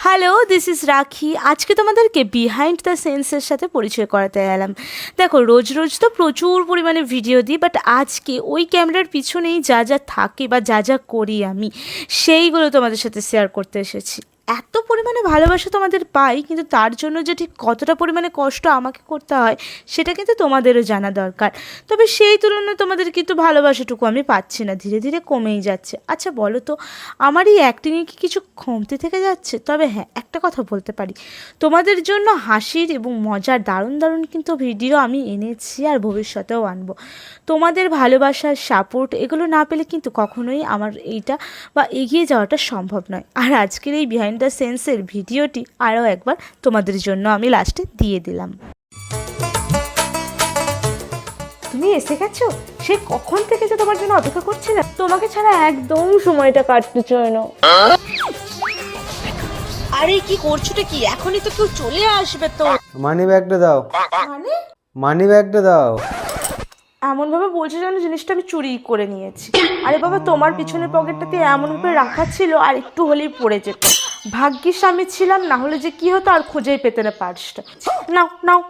Hello, this is রাখি। আজকে তোমাদেরকে বিহাইন্ড দ্য সেন্সের সাথে পরিচয় করাতে এলাম। দেখো, রোজ রোজ তো প্রচুর পরিমাণে ভিডিও দিই, বাট আজকে ওই ক্যামেরার পিছনেই যা যা থাকে বা যা যা করি আমি, সেইগুলো তোমাদের সাথে শেয়ার করতে এসেছি। এত পরিমাণে ভালোবাসা তোমাদের পাই, কিন্তু তার জন্য যে ঠিক কতটা পরিমাণে কষ্ট আমাকে করতে হয় সেটা কিন্তু তোমাদেরও জানা দরকার। তবে সেই তুলনায় তোমাদের কিন্তু ভালোবাসাটুকু আমি পাচ্ছি না, ধীরে ধীরে কমেই যাচ্ছে। আচ্ছা বলো তো, আমার এই অ্যাক্টিংয়ে কি কিছু কমতে থেকে যাচ্ছে? তবে হ্যাঁ, একটা কথা বলতে পারি, তোমাদের জন্য হাসির এবং মজার দারুণ দারুণ কিন্তু ভিডিও আমি এনেছি আর ভবিষ্যতেও আনবো। তোমাদের ভালোবাসার সাপোর্ট এগুলো না পেলে কিন্তু কখনোই আমার এইটা বা এগিয়ে যাওয়াটা সম্ভব নয়। আর আজকের এই বিহাইন্ড দ্য সেন্সের ভিডিওটি আরও একবার তোমাদের জন্য আমি লাস্টে দিয়ে দিলাম। তুমি এসে গেছো? সে কখন থেকে যে তোমার জন্য অপেক্ষা করছিলাম, তোমাকে ছাড়া একদম সময়টা কাটতে চায় না। আরে কি করছোটা কি? এখনই তো কেউ চলে আসবে তো। মানি ব্যাগটা দাও, মানে মানি ব্যাগটা দাও। এমনভাবে বলছে যেন জিনিসটা আমি চুরি করে নিয়েছি। আরে বাবা, তোমার পিছনের পকেটটাতে এমনভাবে রাখা ছিল আর একটু হলেই পড়ে যেত। ভাগ্যিস আমি ছিলাম, না হলে যে কি হতো আর খুঁজেই পেতে না পার্সটা। নাও নাও।